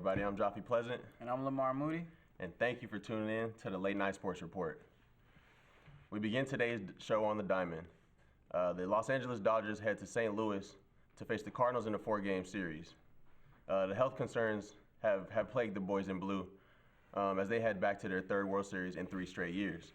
everybody. I'm Jaffe Pleasant. And I'm Lamar Moody. And thank you for tuning in to the Late Night Sports Report. We begin today's show on the diamond. The Los Angeles Dodgers head to St. Louis to face the Cardinals in a 4-game series. The health concerns have plagued the boys in blue as they head back to their third World Series in 3 straight years.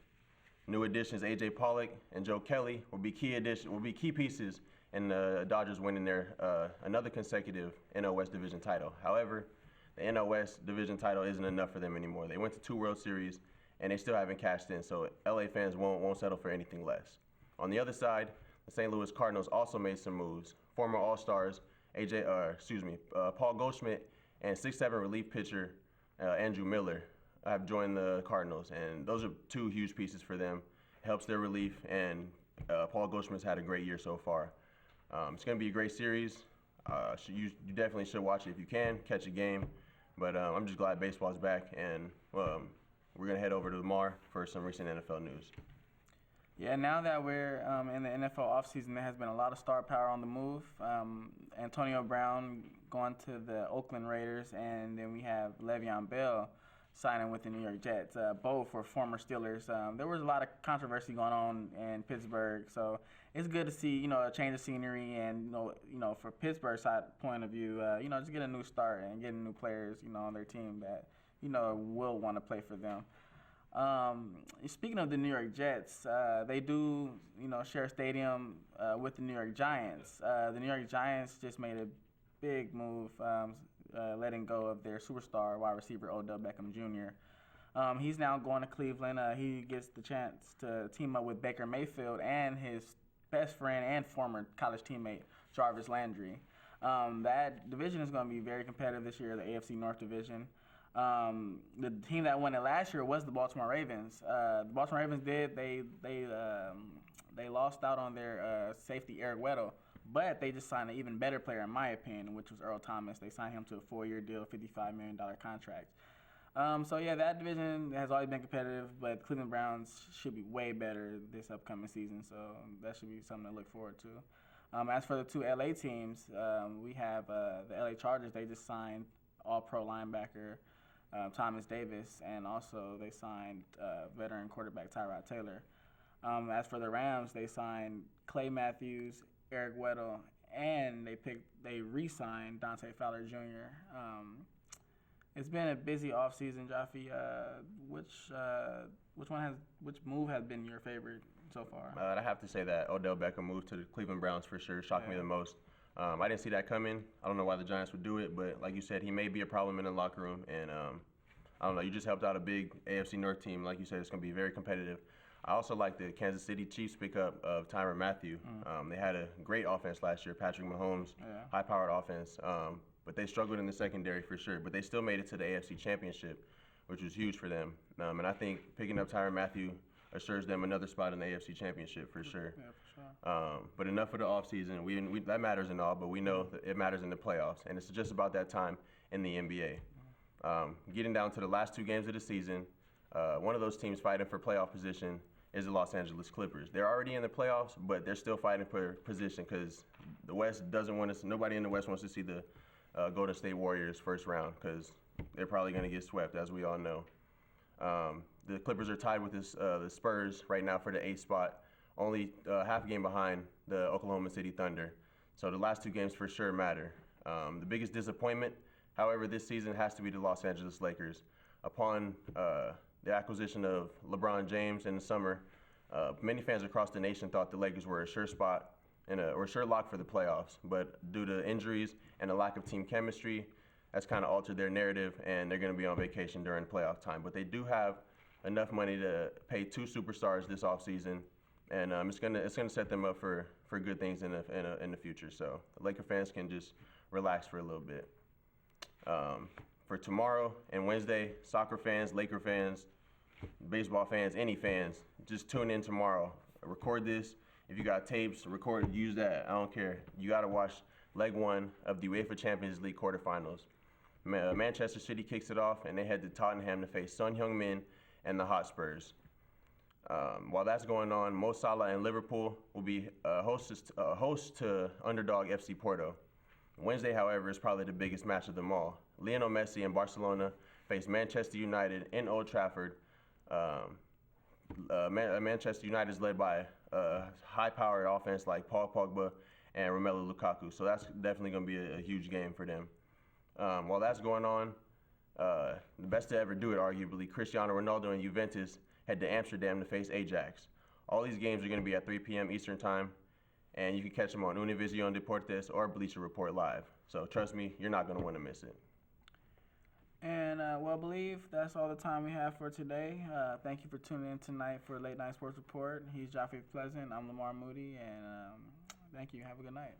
New additions A.J. Pollock and Joe Kelly will be key pieces in the Dodgers winning their another consecutive NL West division title. However, the NL West division title isn't enough for them anymore. They went to 2 World Series and they still haven't cashed in, so LA fans won't settle for anything less. On the other side, the St. Louis Cardinals also made some moves. Former All-Stars Paul Goldschmidt and 6'7" relief pitcher Andrew Miller have joined the Cardinals, and those are 2 huge pieces for them. It helps their relief, and Paul Goldschmidt's had a great year so far. It's going to be a great series. You definitely should watch it if you can, catch a game. But I'm just glad baseball's back, and we're going to head over to Lamar for some recent NFL news. Yeah, now that we're in the NFL offseason, there has been a lot of star power on the move. Antonio Brown going to the Oakland Raiders, and then we have Le'Veon Bell signing with the New York Jets. Both were former Steelers. There was a lot of controversy going on in Pittsburgh, so it's good to see a change of scenery, and for Pittsburgh's side point of view, just get a new start and getting new players on their team that will want to play for them. Speaking of the New York Jets, they do share a stadium with the New York Giants. The New York Giants just made a big move, letting go of their superstar wide receiver Odell Beckham Jr. He's now going to Cleveland. He gets the chance to team up with Baker Mayfield and his best friend and former college teammate Jarvis Landry. That division is going to be very competitive this year, the AFC North division. The team that won it last year was the Baltimore Ravens. The Baltimore Ravens they lost out on their safety Eric Weddle, but they just signed an even better player, in my opinion, which was Earl Thomas. They signed him to a 4-year deal, $55 million contract. That division has always been competitive, but Cleveland Browns should be way better this upcoming season, so that should be something to look forward to. As for the 2 LA teams, we have the LA Chargers. They just signed all-pro linebacker Thomas Davis, and also they signed veteran quarterback Tyrod Taylor. As for the Rams, they signed Clay Matthews, Eric Weddle, and they re-signed Dante Fowler Jr. It's been a busy offseason, Jaffe. Which move has been your favorite so far? I have to say that Odell Beckham moved to the Cleveland Browns for sure shocked me the most. I didn't see that coming. I don't know why the Giants would do it, but like you said, he may be a problem in the locker room. And I don't know, you just helped out a big AFC North team. Like you said, it's going to be very competitive. I also like the Kansas City Chiefs pickup of Tyrann Mathieu. They had a great offense last year, Patrick Mahomes, high-powered offense. But they struggled in the secondary for sure. But they still made it to the AFC Championship, which was huge for them. And I think picking up Tyrann Mathieu assures them another spot in the AFC Championship for sure. Yeah, for sure. But enough of the offseason. We that matters and all, but we know that it matters in the playoffs, and it's just about that time in the NBA. Getting down to the last 2 games of the season, one of those teams fighting for playoff position is the Los Angeles Clippers. They're already in the playoffs, but they're still fighting for position because the West doesn't want us. Nobody in the West wants to see the Golden State Warriors first round because they're probably going to get swept, as we all know. The Clippers are tied with the Spurs right now for the 8th spot, only half a game behind the Oklahoma City Thunder. So the last 2 games for sure matter. The biggest disappointment, however, this season has to be the Los Angeles Lakers. Upon the acquisition of LeBron James in the summer, many fans across the nation thought the Lakers were a sure spot or a sure lock for the playoffs. But due to injuries and a lack of team chemistry, that's kind of altered their narrative, and they're going to be on vacation during playoff time. But they do have enough money to pay 2 superstars this offseason, and it's gonna set them up for good things in the future. So the Laker fans can just relax for a little bit. For tomorrow and Wednesday, soccer fans, Laker fans, baseball fans, any fans, just tune in tomorrow. Record this. If you got tapes, record, use that. I don't care. You got to watch leg 1 of the UEFA Champions League quarterfinals. Manchester City kicks it off, and they head to Tottenham to face Son Heung-min and the Hotspurs. While that's going on, Mo Salah and Liverpool will be host to underdog FC Porto. Wednesday, however, is probably the biggest match of them all. Lionel Messi and Barcelona face Manchester United in Old Trafford. Manchester United is led by high-powered offense like Paul Pogba and Romelu Lukaku. So that's definitely going to be a huge game for them. While that's going on, the best to ever do it, arguably, Cristiano Ronaldo and Juventus head to Amsterdam to face Ajax. All these games are going to be at 3 p.m. Eastern Time, and you can catch them on Univision Deportes or Bleacher Report Live. So trust me, you're not going to want to miss it. And well, I believe that's all the time we have for today. Thank you for tuning in tonight for Late Night Sports Report. He's Joffrey Pleasant. I'm Lamar Moody, and thank you. Have a good night.